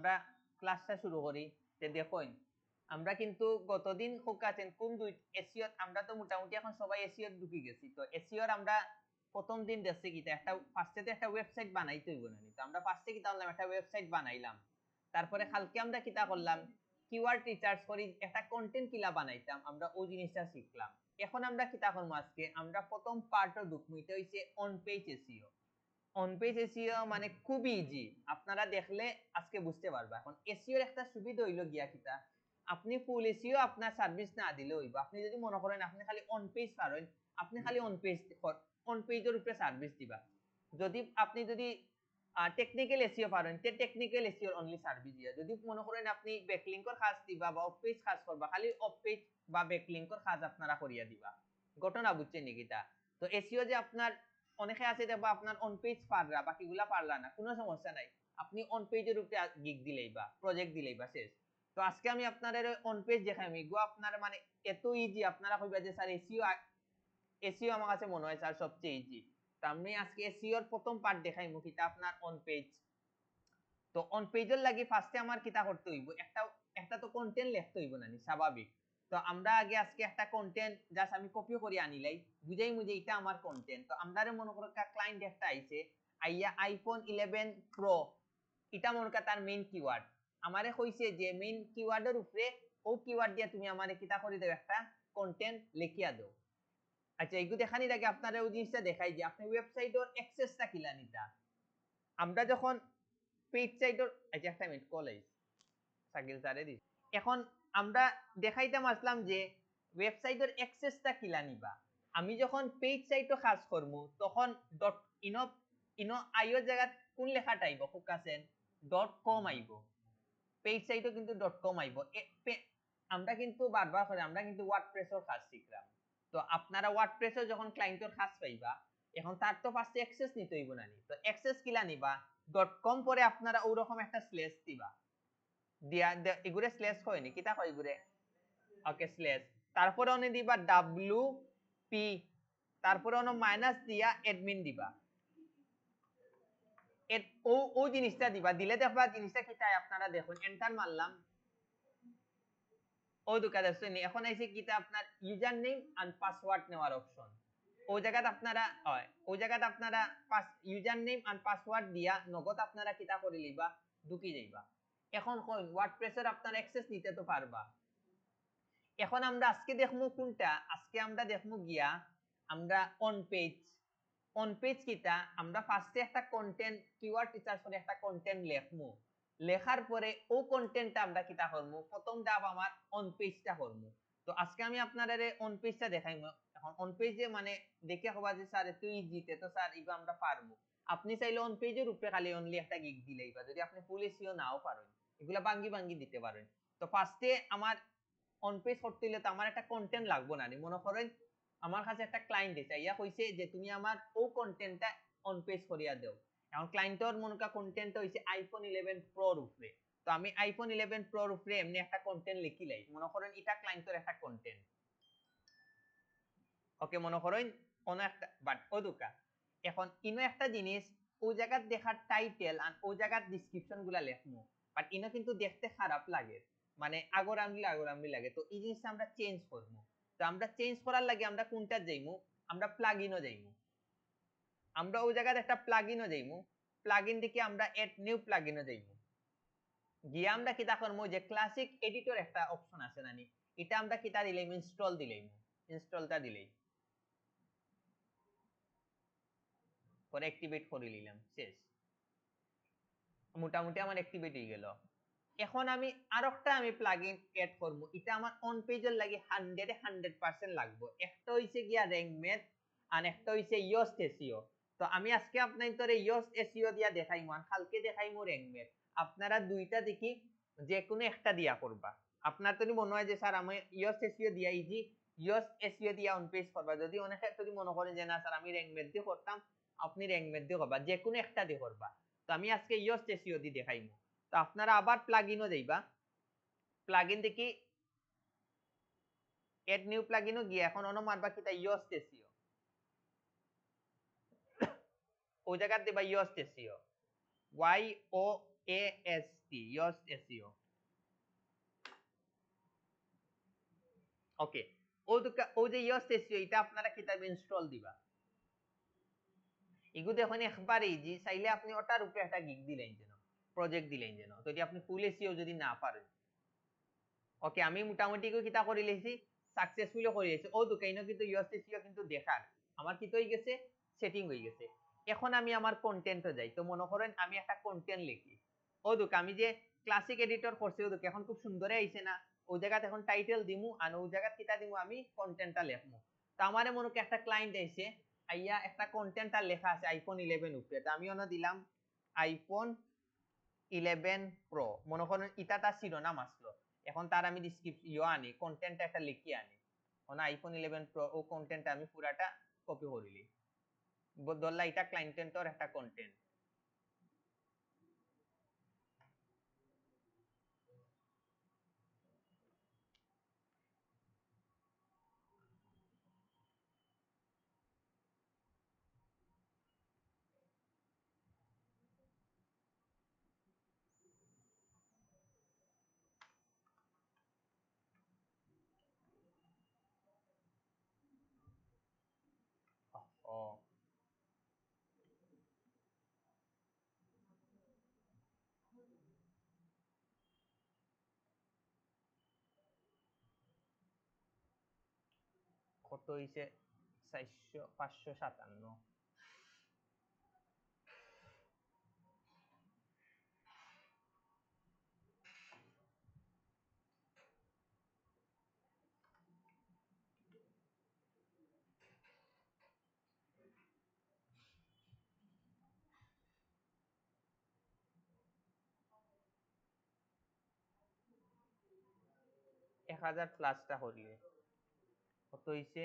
আমরা ক্লাসটা শুরু করি। যে দেখুন আমরা কিন্তু গতদিন আছেন কোন দুই এসইও আমরা তো মোটামুটি এখন সবাই এসইও ঢুকে গেছি। তো এসইওর আমরা প্রথম দিন দেখছি কিটা একটা ফার্স্টে তো একটা ওয়েবসাইট বানাইতে হইব না। তো আমরা ফার্স্টে কিটা করলাম একটা ওয়েবসাইট বানাইলাম। তারপরে কালকে আমরা কিটা করলাম কিওয়ার্ড রিসার্চ করি একটা কন্টেন্ট কিলা বানাইতাম আমরা ওই জিনিসটা শিখলাম। এখন আমরা কিটা করব আজকে আমরা প্রথম পার্টও ঢুকমু এটা হইছে on page SEO. On page SEO মানে খুব ইজি, আপনারা দেখলে আজকে বুঝতে পারবা। এখন এসইওর একটা সুবিধা হইলো গিয়া কিটা আপনি ফুল এসইও আপনার সার্ভিস না দিলে হইব। আপনি যদি মনে করেন আপনি খালি অন পেজ পারেন, আপনি খালি অন পেজের উপরে সার্ভিস দিবা। যদি আপনি যদি টেকনিক্যাল এসইও পারেন তে টেকনিক্যাল এসইওর অনলি সার্ভিস দিয়া। যদি মনে করেন আপনি ব্যাকলিংকর কাজ দিবা বা অফ পেজ কাজ করবা, খালি অফ পেজ বা ব্যাকলিংকর কাজ আপনারা করিয়া দিবা। ঘটনা বুঝছেন নিকিটা? তো এসইও যে আপনার অনেকে আছে দেখবা আপনার অন পেজ পাররা বাকিগুলা পারলা না, কোনো সমস্যা নাই। আপনি অন পেজের উপরে গিগ দিলেই বা প্রজেক্ট দিলেই বা শেষ। তো আজকে আমি আপনাদের অন পেজ দেখাইম, এগুলো আপনার মানে এত ইজি আপনারা কইবা যে স্যার এসইও আমার কাছে মনে হয় স্যার সবচেয়ে ইজি। তো আমি আজকে এসইওর প্রথম পার্ট দেখাইমু কিটা আপনার অন পেজ। তো অন পেজের লাগি ফার্স্টে আমার কিটা করতে হইব একটা তো কন্টেন্ট লিখতে হইব না স্বাভাবিক। তো আমরা আগে আজকে একটা কন্টেন্ট জাস্ট আমি কপি করে আনিলাই বুঝাই মুঝে এটা আমার কন্টেন্ট। তো আমরারে মনে করো ক্লায়েন্ট একটা আইছে আইয়া আইফোন 11 প্রো, এটা মনে কর তার মেইন কিওয়ার্ড। আমারে কইছে যে মেইন কিওয়ার্ডের উপরে ও কিওয়ার্ড দিয়ে তুমি আমারে কিটা করে দাও একটা কন্টেন্ট লিখিয়া দাও। আচ্ছা এইগুলো দেখানির আগে আপনারা ওই জিনিসটা দেখাই যে আপনি ওয়েবসাইটের অ্যাক্সেসটা কিলা নিতা। আমরা যখন পেজ সাইটের আচ্ছা একটা মিনিট কল আইছে সাকিল স্যারে দিস। এখন আমরা দেখাইতাম আসলাম যে ওয়েবসাইটের অ্যাক্সেসটা কিলা নিবা। আমি যখন পেজ সাইটও কাজ করব তখন ডট ইনো ইনো আইও জায়গা কোন লেখাটা আইব ফোকাসেন .com আইব। পেজ সাইটও কিন্তু .com আইব। আমরা কিন্তু বারবার করে আমরা কিন্তু ওয়ার্ডপ্রেসের কাজ শিখলাম। তো আপনারা ওয়ার্ডপ্রেসে যখন ক্লায়েন্টের কাজ পাইবা এখন তার তো ফার্স্টে অ্যাক্সেস নিতে হইব না। তো অ্যাক্সেস কিলা নিবা .com পরে আপনারা ওরকম একটা স্ল্যাশ দিবা দিয়া এগুরে স্ল্যাশ হয়নি কিটা কয় এগুরে ওকে স্ল্যাশ তারপরে অনে দিবা WP তারপরে অনে মাইনাস দিয়া অ্যাডমিন দিবা। ও জিনিসটা দিবা দিলে দেখবা জিনিসটা কি চাই আপনারা দেখুন এন্টার মারলাম ও দুকা দেখছেন এখন আইছে কিটা আপনার ইউজার নেম এন্ড পাসওয়ার্ড নেওয়ার অপশন। ওই জায়গাতে আপনারা ইউজার নেম এন্ড পাসওয়ার্ড দিয়া নগদ আপনারা কিটা করে লিবা ঢুকি যাইবা। এখন কই ওয়ার্ডপ্রেসের আপনারা অ্যাক্সেস নিতে তো পারবা। এখন আমরা আজকে দেখমু কোনটা আজকে আমরা দেখমু গিয়া আমরা অন পেজ কিটা আমরা ফার্স্টে একটা কন্টেন্ট কিওয়ার্ড রিসার্চ করে একটা কন্টেন্ট লিখমু। লেখার পরে ও কন্টেন্টটা আমরা কিটা করমু প্রথম ধাপ আমার অন পেজটা করমু। তো আজকে আমি আপনাদের অন পেজটা দেখাইমু। এখন অন পেজে মানে দেখে হবা যে স্যার এত ইজি তো স্যার ইগো আমরা পারমু। আপনি চাইলে অন পেজের উপরে খালি অনলি একটা গিগ দিলেই বা যদি আপনি ফুল এসইও নাও পারেন এগুলা ভাঙ্গি ভাঙ্গি দিতে পারেন। তো ফার্স্টে আমার অন পেজ করতে হলে তো আমার একটা কন্টেন্ট লাগবে না। মনে করেন আমার কাছে একটা ক্লায়েন্ট এসে ইয়া কইছে যে তুমি আমার ও কন্টেন্টটা অন পেজ করিয়া দাও। এখন ক্লায়েন্টর মনে কা কন্টেন্টটা হইছে আইফোন 11 প্রো এর উপরে। তো আমি আইফোন 11 প্রো এর উপরে এমনি একটা কন্টেন্ট লিখিলাই মনে করেন এটা ক্লায়েন্টর একটা কন্টেন্ট। ওকে মনে করেন কোন একটা বাট ওদুকা এখন ইনো একটা জিনিস ওই জায়গার দেখার টাইটেল আর ওই জায়গার ডেসক্রিপশন গুলা লেখমু বাট ইনো কিন্তু দেখতে খারাপ লাগে মানে আগরামলি লাগে। তো এই জিনিসটা আমরা চেঞ্জ করব। তো আমরা চেঞ্জ করার লাগে আমরা কোনটা যাইমু আমরা প্লাগইনও যাইমু। আমরা ওই জায়গায় একটা প্লাগইনও যাইমু। প্লাগইন থেকে আমরা এড নিউ প্লাগইনও যাইমু। গিয়ে আমরা কিটা করমু যে ক্লাসিক এডিটর একটা অপশন আছে নানি এটা আমরা কিটা দিলাম ইনস্টল দিলাম ইনস্টলটা দিলেই পরে অ্যাক্টিভেট করে নিলাম শেষ। মোটামুটি আমার অ্যাক্টিভেট হয়ে গেল। এখন আমি আরেকটা আমি প্লাগইন এড করব এটা আমার অন পেজের লাগি 100% লাগবে। একটা হইছে গিয়া র‍্যাঙ্ক ম্যাথ আর একটা হইছে ইয়োস্ট এসইও। তো আমি আজকে আপনাদের ইয়োস্ট এসইও দিয়া দেখাইমু আর কালকে দেখাইমু র‍্যাঙ্ক ম্যাথ। আপনারা দুইটা দেখি যে কোনো একটা দিয়া করবা। আপনার যদি মনে হয় যে স্যার আমি ইয়োস্ট এসইও দিয়া ইজি ইয়োস্ট এসইও দিয়া অন পেজ করবা। যদি অনেকে যদি মনে করেন যে না স্যার আমি র‍্যাঙ্ক ম্যাথ দিয়ে করতাম আপনি র‍্যাঙ্ক ম্যাথ দিয়ে করবা যে কোনো একটা দিয়ে করবা। তো আমি আজকে ইয়োস্ট এসইও দিয়ে দেখাইমু। তো আপনারা আবার প্লাগইনও যাইবা প্লাগইন দেখি এড নিউ প্লাগইনও গিয়ে এখন অন মারবা কিটা ইয়োস্ট এসইও ওই জায়গা দিবা Yoast SEO Y O A S yoast SEO okay ও যে yoast SEO এটা আপনারা কিভাবে ইনস্টল দিবা এগুলো দেখুন একবার ইজি চাইলে আপনি ওটার উপরে একটা গিগ দিলেন যেন প্রজেক্ট দিলেন যেন যদি আপনি ফুল SEO যদি না পারেন ওকে আমি মোটামুটি কিটা করে লেছি সাকসেসফুলি করে লেছি ও দুকাইনো কিন্তু yoast SEO কিন্তু দেখার আমার কি হয়ে গেছে সেটিং হয়ে গেছে এখন আমি আমার কন্টেন্টে যাই তো মনে করেন আমি একটা কন্টেন্ট লিখি ও দুক আমি যে ক্লাসিক এডিটর করছি ও দুক এখন খুব সুন্দর আইছে না ওই জায়গাতে এখন টাইটেল দিমু আর ওই জায়গা কিটা দিমু আমি কন্টেন্টটা লিখমু তো আমারে মনে একটা ক্লায়েন্ট আইছে আইয়া একটা কন্টেন্টটা লেখা আছে আইফোন 11 উপরে তো আমি ওনা দিলাম আইফোন 11 প্রো মনে করেন এটা তার শিরোনাম আসলো এখন তার আমি ডিসক্রিপশন আনি কন্টেন্টটা একটা লিখি আনি ওনা আইফোন 11 প্রো ও কন্টেন্টটা আমি পুরাটা কপি করিলি ধরলা এটা ক্লায়েন্টের একটা কন্টেন্ট ও কত হইছে 557 1000 প্লাসটা হইলে কত হইছে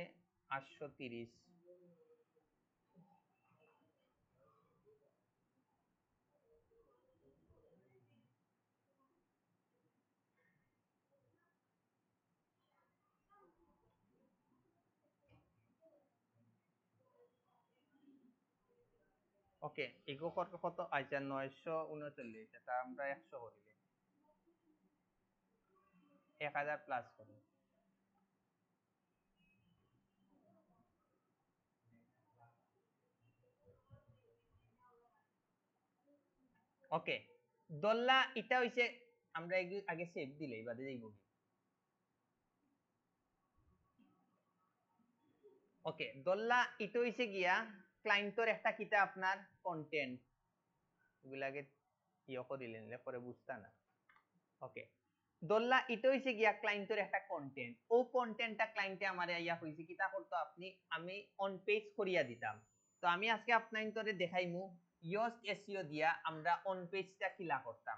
830 ওকে এগো কত আইছে 939 এটা আমরা 100 করিলে 1000 প্লাস করি ওকে দল্লা এটা হইছে আমরা আগে সেভ দিলেই বাদে যাইব ওকে দল্লা এটা হইছে গিয়া ক্লায়েন্টর একটা কিতা আপনার কন্টেন্ট এগুলাকে ইয়ে করিলেন পরে বুঝতা না ওকে দল্লা এটা হইছে গিয়া ক্লায়েন্টর একটা কন্টেন্ট ও কন্টেন্টটা ক্লায়েন্টে আমারে ইয়া হইছে কিতা করতো আপনি আমি অন পেজ করিয়া দিতাম তো আমি আজকে আপনাইন্তরে দেখাইমু yoast SEO দিয়া আমরা অন পেজটা কিলা করতাম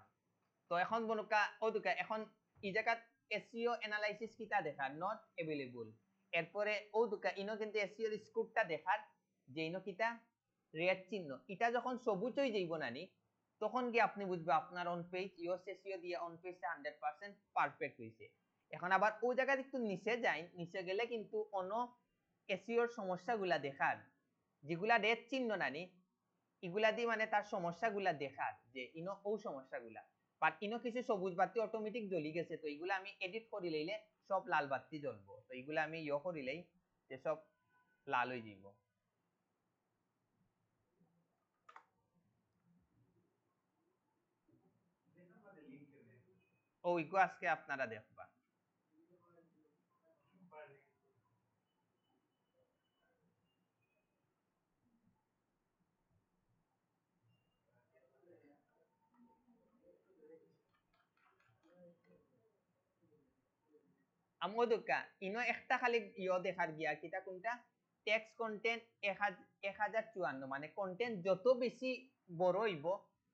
তো এখন বনুকা ও দুকা এখন এই জায়গাত SEO অ্যানালাইসিস কিতা দেখা নট अवेलेबल এরপরে ও দুকা ইনো কিন্তু SEO এর স্কোরটা দেখার যে ইনো কিতা রেড চিহ্ন এটা যখন সবুজ হয়ে যাইব নানি তখন কি আপনি বুঝবে আপনার অন পেজ yoast SEO দিয়ে অন পেজটা 100% পারফেক্ট হইছে এখন আবার ওই জায়গাতে একটু নিচে যাই নিচে গেলে কিন্তু অন্য SEO এর সমস্যাগুলা দেখার যেগুলা রেড চিহ্ন নানি এগুলা দিয়ে মানে তার সমস্যাগুলা দেখার যে ইনো ও সমস্যাগুলা বাট ইনো কিছু সবুজ বাতি অটোমেটিক জ্বলি গেছে তো এগুলা আমি এডিট করে লইলে সব লাল বাতি জ্বলবো তো এগুলা আমি ইয়ে করিলেই যে সব লাল হয়ে যাইব ওইগো আজকে আপনারা দেখবা আমোদকা ইনো একটা খালি ইয়ে দেখার গিয়া কিটা কোনটা টেক্সট কন্টেন্ট 1054 মানে কন্টেন্ট যত বেশি বড় হইব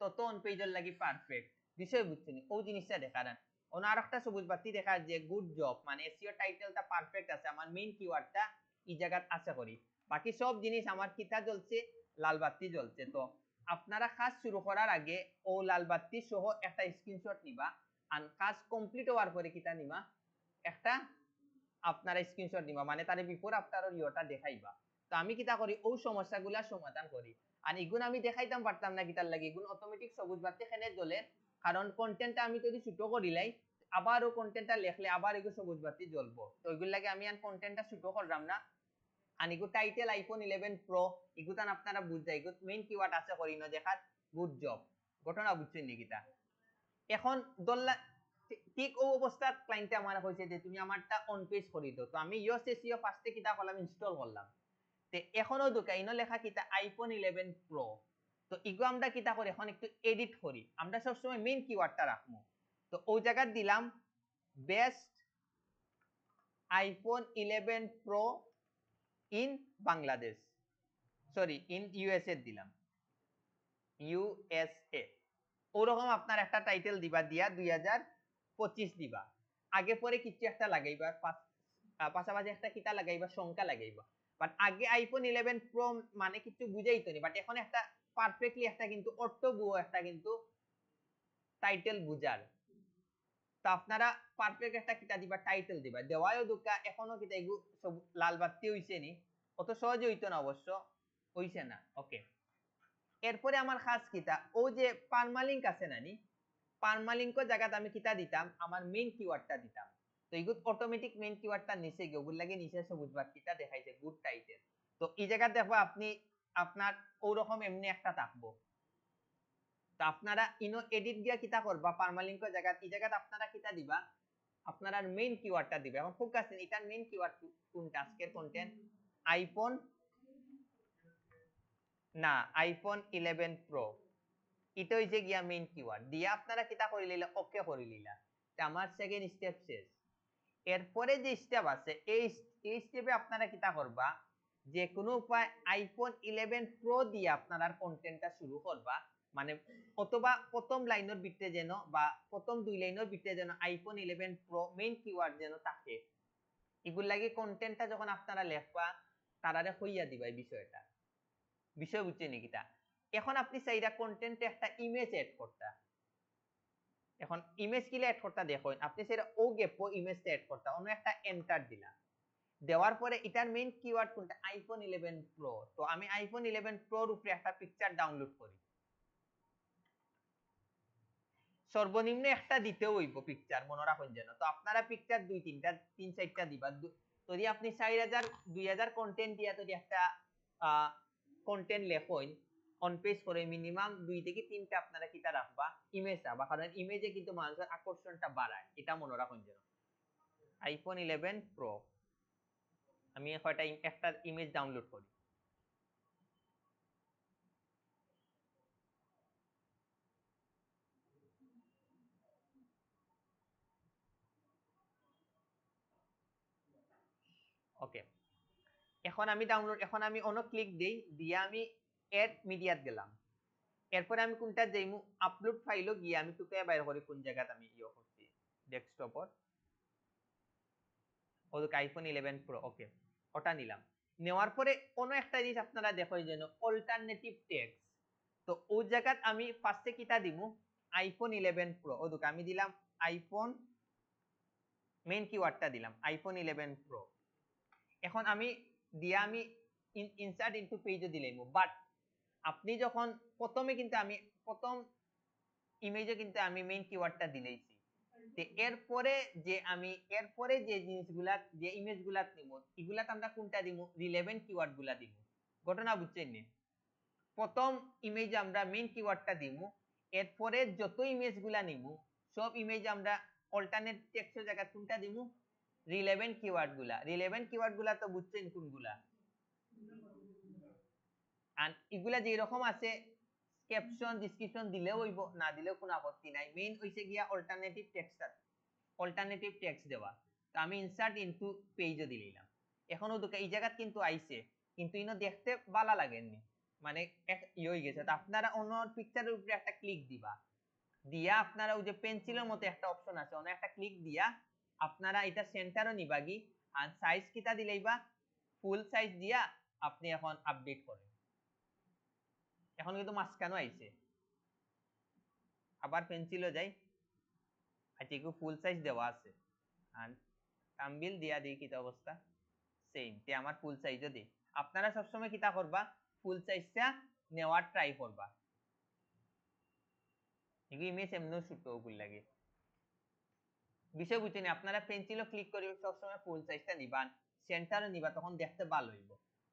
তত অন পেজের লাগি পারফেক্ট বিষয় বুঝছেন ও জিনিসটা দেখার অন্য আরেকটা সবুজ বাতি দেখার যে গুড জব মানে এসইও টাইটেলটা পারফেক্ট আছে আমার মেইন কিওয়ার্ডটা এই জায়গাত আশা করি বাকি সব জিনিস আমার কিতা জ্বলছে লাল বাতি জ্বলছে তো আপনারা কাজ শুরু করার আগে ও লাল বাতি সহ একটা স্ক্রিনশট নিবা আর কাজ কমপ্লিট হওয়ার পরে কিতা নিবা একটা আপনারা স্ক্রিনশট দিবা মানে তার বিফোর আফটার ইয়োটা দেখাইবা তো আমি কিতা করি ও সমস্যাগুলা সমাধান করি আর এগুন আমি দেখাইতাম পারতাম না কিতার লাগি এগুন অটোমেটিক সবুজ বাতি এখানে জ্বলে কারণ কন্টেন্টটা আমি যদি ছোট করিলাই আবারও কন্টেন্টটা লেখলে আবার এগুলো সবুজ বাতি জ্বলবো, তো ওইগুলো লাগে আমি আর কন্টেন্টটা ছোট করলাম না। আর এগু টাইটেল আইফোন 11 প্রো এগুতান আপনারা বুঝাই এগু মেইন কিওয়ার্ড আছে করি না দেখার গুড জব ঘটনা বুঝছেন নিকিতা। এখন দল্লা ঠিক ও অবস্থা ক্লায়েন্টে আমার কইছে যে তুমি আমারটা অন পেজ করি দাও, তো আমি ইওস এসইও ফার্স্টে কিটা করলাম ইনস্টল করলাম, তে এখনো দুকা ইনো লেখা কিতা আইফোন 11 প্রো। তো ইগো আমরা কিতা করি এখন একটু এডিট করি, আমরা সব সময় মেইন কিওয়ার্ডটা রাখবো। তো ওই জায়গা দিলাম best iPhone 11 pro in Bangladesh, sorry in USA দিলাম, ইউএসএ। ওরকম আপনার একটা টাইটেল দিবা, দিয়া 2025 দিবা, আগে পরে কিছু একটা লাগাইবা, পাশাপাশি একটা কিতা লাগাইবা সংখ্যা লাগাইবা। বাট আগে আইফোন 11 প্রো মানে কিছু বুঝাইতো নি, বাট এখন একটা পারফেক্টলি একটা কিন্তু অর্থবহ একটা কিন্তু টাইটেল বুঝার। তো আপনারা পারফেক্ট একটা কিতা দিবা টাইটেল দিবা, দেওয়ায়ও দুকা এখনো কিতা এগু সব লাল বাতি হইছে নি, অত সহজে হইতো না অবশ্য, হইছে না। ওকে, এরপরে আমার খাস কিতা ও যে পারমালিঙ্ক আছে নানি, পারমালিঙ্কর জায়গাতে আমি কিতা দিতাম আমার মেইন কিওয়ার্ডটা দিতাম। তো এগুলো অটোমেটিক মেইন কিওয়ার্ডটা নিচে গিয়ে ওগুলো লাগে নিচে সবুজ বাতিটা দেখাইছে গুড টাইটেল। তো এই জায়গা দেখো আপনি আপনার ওরকম এমনি একটা থাকবো। তো আপনারা ইনো এডিট দিয়া কিতা করবা পারমালিঙ্কর জায়গা এই জায়গাতে আপনারা কিতা দিবা আপনারা মেইন কিওয়ার্ডটা দিবে। এখন ফোকাস দিন এটার মেইন কিওয়ার্ড কোনটা আজকের কন্টেন্ট আইফোন না আইফোন 11 প্রো, এটা হইছে গিয়া মেইন কিওয়ার্ড দিয়া আপনারা কিতা করি লইলা ওকে করি লইলা। তে আমার সেকেন্ড স্টেপ শেষ। এরপরে যে স্টেপ আছে এই স্টেপে আপনারা কিতা করবা যে কোনো উপায় আইফোন 11 প্রো দিয়ে আপনারা কন্টেন্টটা শুরু করবা, মানে অথবা প্রথম লাইনের ভিতরে যেন বা প্রথম দুই লাইনের ভিতরে যেন আইফোন 11 প্রো মেইন কিওয়ার্ড যেন থাকে। এগুলো লাগে কন্টেন্টটা যখন আপনারা লেখবা তারারে হইয়া দিবা এই বিষয়টা, বিষয় বুঝছে নিকিতা। এখন আপনি চাইরা কন্টেন্টে একটা ইমেজ এড করতে, এখন ইমেজ কিলে এড করতে দেখুন আপনি সেটা ও গেপো ইমেজটা এড করতে অন্য একটা এন্টার দিলা, দেওয়ার পরে এটার মেইন কিওয়ার্ড কোনটা আইফোন 11 প্রো। তো আমি আইফোন 11 প্রোর উপরে একটা পিকচার ডাউনলোড করি, সর্বনিম্ন একটা দিতে হইব পিকচার মনে রাখুন যেন। তো আপনারা পিকচার দুই তিনটা তিন চারটা দিবা, যদি আপনি 4000 2000 কন্টেন্ট দিয়া যদি একটা কন্টেন্ট লেখেন অন পেজ করে মিনিমাম 2 থেকে 3টা আপনারা কিটা রাখবা ইমেজ রাখবা, কারণ ইমেজে কিন্তু মানুষের আকর্ষণটা বাড়ায়, এটা মনে রাখুন যেন। আইফোন 11 প্রো আমি একটা ইমেজ ডাউনলোড করি, ওকে। এখন আমি ডাউনলোড এখন আমি অন্য ক্লিক দেই দিয়া আমি এড মিডিয়াত গেলাম, এরপরে আমি কোনটা যাইমু আপলোড ফাইলও গিয়ে আমি টুকে বাইর করি কোন জায়গাতে আমি ইয়ে করছি ডেস্কটপর ওকে আইফোন 11 প্রো। ওকে, ওটা নিলাম, নেওয়ার পরে অন্য একটা জিনিস আপনারা দেখো যেন অল্টারনেটিভ টেক্সট। তো ওই জায়গাত আমি ফার্স্টে কিটা দিমু আইফোন 11 প্রো, ওকে আমি দিলাম আইফোন মেইন কিওয়ার্ডটা দিলাম আইফোন 11 প্রো। এখন আমি দিয়া আমি ইনসার্ট ইনটু পেজে দিলাম, বাট আপনি যখন প্রথমে কিন্তু আমি প্রথম ইমেজে কিন্তু আমি মেইন কিওয়ার্ডটা দিলেইছি, এরপরে যে জিনিসগুলা যে ইমেজগুলা নিব এগুলাতে আমরা কোনটা দিব রিলেভেন্ট কিওয়ার্ড গুলা দিব। ঘটনা বুঝছেন নি? প্রথম ইমেজে আমরা মেইন কিওয়ার্ডটা দিব, এরপরে যত ইমেজগুলা নিব সব ইমেজ আমরা অল্টারনেট টেক্সটের জায়গা কোনটা দিব রিলেভেন্ট কিওয়ার্ড গুলা। রিলেভেন্ট কিওয়ার্ড গুলা তো বুঝছেন কোনগুলা, আর এগুলা যে রকম আছে ক্যাপশন ডেসক্রিপশন দিলেও হইব না দিলেও কোনো আপত্তি নাই, মেইন হইছে গিয়া অল্টারনেটিভ টেক্সট দেওয়া। তো আমি ইনসার্ট ইনটু পেজও দিলাম। এখনো তো এই জায়গা কিন্তু আইছে কিন্তু ইনো দেখতে ভালো লাগেনি, মানে ই হয়ে গেছে। তো আপনারা অন্য পিকচারের উপরে একটা ক্লিক দিবা, দিয়া আপনারা ওই যে পেন্সিলের মতো একটা অপশন আছে অন্য একটা ক্লিক দিয়া আপনারা এটা সেন্টারও নিবাগি, আর সাইজ কিটা দিলেইবা ফুল সাইজ দিয়া আপনি এখন আপডেট করেন। এখন কিন্তু মাঝখানে আইছে, আবার পেন্সিলও যাই, আচ্ছা একটু ফুল সাইজ দেওয়া আছে আর থাম্বনেইল দিয়া দিই কিটা অবস্থা সেম তে আমার ফুল সাইজও দিই। আপনারা সবসময় কিটা করবা ফুল সাইজটা নেওয়ার ট্রাই করবা, এগুলো ইমেজ এমনও ছোট ওগুলো লাগে বিষয় বুঝছেন আপনারা পেন্সিলও ক্লিক করে সবসময় ফুল সাইজটা নিবান সেন্টারও নিবা তখন দেখতে ভালো হইব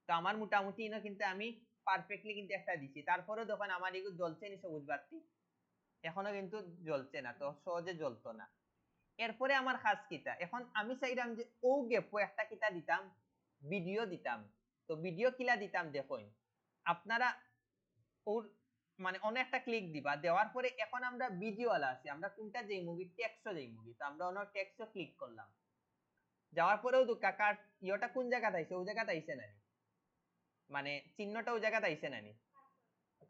তো আমার মোটামুটি না কিন্তু আমি পারফেক্টলি কিন্তু একটা দিছি তারপরেও যখন আমার এগুলো জ্বলছে নি সবুজ বাতি এখনো কিন্তু জ্বলছে না তো সহজে জ্বলতো না এরপরে আমার কাজ কিটা এখন আমি চাইলাম যে ও গেপো একটা কিটা দিতাম ভিডিও দিতাম তো ভিডিও কিলা দিতাম দেখুন আপনারা ওর মানে অনেক একটা ক্লিক দিবা দেওয়ার পরে এখন আমরা ভিডিও ওয়ালা আছি আমরা কোনটা যেই মুভি টেক্সটও যেই মুভি তো আমরা অন্য টেক্সটও ক্লিক করলাম যাওয়ার পরেও তো কাকার ইয়োটা কোন জায়গাতে আইছে ওই জায়গাতে আইছে নানি মানে চিহ্নটা ওই জায়গাতে আইছে নানি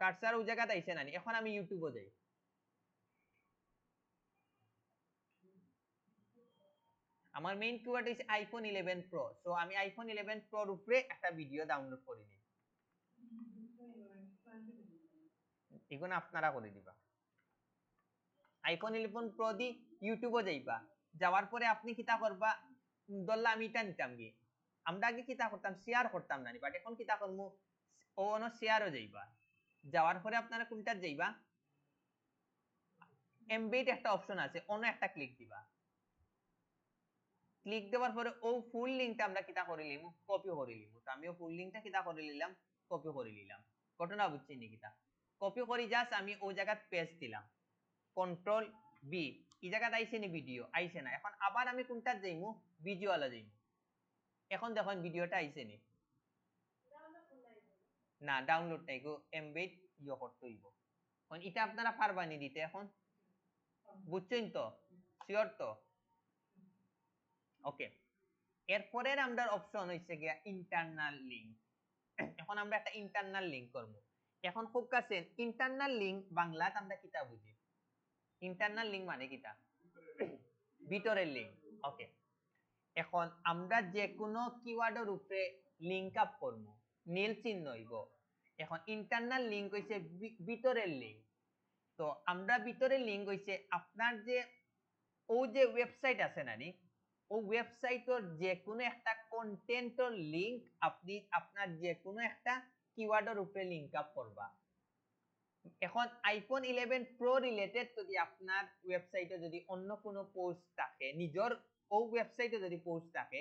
কার্সার ওই জায়গাতে আইছে নানি এখন আমি ইউটিউবে যাই আমার মেইন কিওয়ার্ড হইছে আইফোন 11 প্রো সো আমি আইফোন 11 প্রোর উপরে একটা ভিডিও ডাউনলোড করে নিই এখন আপনারা করে দিবা আইফোন 11 প্রো দি ইউটিউবে যাইবা যাওয়ার পরে আপনি কিতা করবা ধরলা আমি এটা নিতাম গিয়ে আমরা আগে কিতা করতাম শেয়ার করতাম না বাট এখন কিতা করমু ও অন শেয়ারও যাইবা যাওয়ার পরে আপনারা কোনটা যাইবা এমবেড একটা অপশন আছে অন্য একটা ক্লিক দিবা ক্লিক দেওয়ার পরে ও ফুল লিংকটা আমরা কিতা করে লিমু কপি করে লিমু তো আমিও ফুল লিংকটা কিতা করে নিলাম কপি করে নিলাম ঘটনা বুঝছি নি কিতা কপি করি জাস্ট আমি ওই জায়গা পেস্ট দিলাম কন্ট্রোল বি এই জায়গাতে আইছে নি ভিডিও আইছে না এখন আবার আমি কোনটা যাইমু ভিজুয়ালে যাইমু এখন দেখুন ভিডিওটা আইছে নি না ডাউনলোড নাই গো এমবেড ইয়ে করতে হইব এখন এটা আপনারা পারবানি দিতে এখন বুঝছেন তো শিওর তো ওকে এরপরের আমরা অপশন হইছে গিয়া ইন্টারনাল লিংক এখন আমরা একটা ইন্টারনাল লিংক করব এখন খুব কাছে ইন্টারনাল লিংক বাংলাতে আমরা কিতা বুঝি ইন্টারনাল লিংক মানে কিতা ভিতরের লিংক ওকে এখন আমরা যে কোনো কিওয়ার্ডের উপরে লিংক আপ করব নীল চিহ্ন হইব এখন ইন্টারনাল লিংক হইছে ভিতরের লিংক তো আমরা ভিতরের লিংক হইছে আপনার যে ও যে ওয়েবসাইট আছে নানি ও ওয়েবসাইটের যে কোনো একটা কন্টেন্টের লিংক আপনি আপনার যে কোনো একটা কিওয়ার্ডের উপরে লিংক আপ করবা এখন আইফোন 11 প্রো রিলেটেড যদি আপনার ওয়েবসাইটে যদি অন্য কোনো পোস্ট থাকে নিজের ও ওয়েবসাইটে যদি পোস্ট থাকে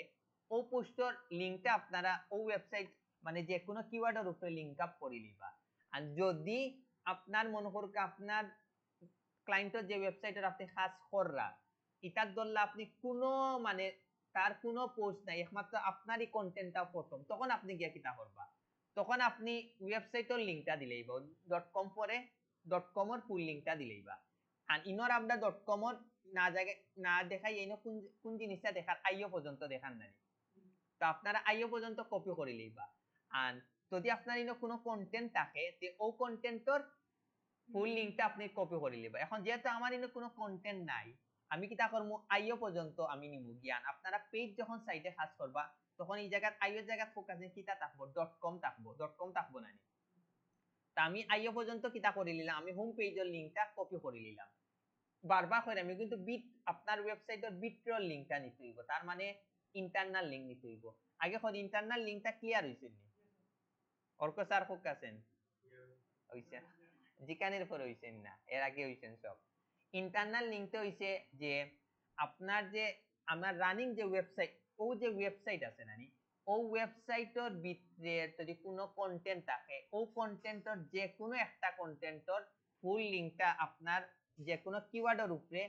ও পোস্টের লিংকটা আপনারা ও ওয়েবসাইট মানে যে কোনো কিওয়ার্ডের উপরে লিংক আপ করে নিবা আর যদি আপনার মনে করুক আপনার ক্লায়েন্টের যে ওয়েবসাইটের আপনি কাজ কররা এটার ধরলে আপনি কোনো মানে তার কোনো পোস্ট নাই একমাত্র আপনারই কন্টেন্টটা প্রথম তখন আপনি গিয়ে কিতা করবা তখন আপনি ওয়েবসাইটের লিংকটা দিলেইবা .com পরে .com এর ফুল লিংকটা দিলেইবা আর ইনর আমরা .com এর না জায়গায় না দেখাই এনো কোন কোন জিনিসটা দেখার আইও পর্যন্ত দেখান নাই তো আপনারা আইও পর্যন্ত কপি করে লইবা আর যদি আপনার ইনো কোনো কন্টেন্ট থাকে তে ও কন্টেন্টর ফুল লিংকটা আপনি কপি করে লিবা এখন যেহেতু আমার ইনো কোনো কন্টেন্ট নাই আমি কিতা করমু আইও পর্যন্ত আমি নিমু জ্ঞান আপনারা পেজ যখন সাইটে কাজ করবা তখন এই জায়গা আইও জায়গা ফোকাসে কিতা থাকবো .com থাকবো না তা আমি আইও পর্যন্ত কিতা করে নিলাম আমি হোম পেজের লিংকটা কপি করে নিলাম বারবার করে আমি কিন্তু বিট আপনার ওয়েবসাইটের বিট্রল লিংকটা নিতে হইব তার মানে ইন্টারনাল লিংক নিতে হইব আগে কোন ইন্টারনাল লিংকটা ক্লিয়ার হইছে নি অর্ক স্যার ফোকাসেন হইছে জিকানের পর হইছেন না এর আগে হইছেন সব ইন্টারনাল লিংকটা হইছে যে আপনার যে আমার রানিং যে ওয়েবসাইট ও যে ওয়েবসাইট আছে নানি ও ওয়েবসাইটের ভিতরে যদি কোনো কন্টেন্ট থাকে ও কন্টেন্টের যে কোনো একটা কন্টেন্টের ফুল লিংকটা আপনার যে কোনো কিওয়ার্ডের উপরে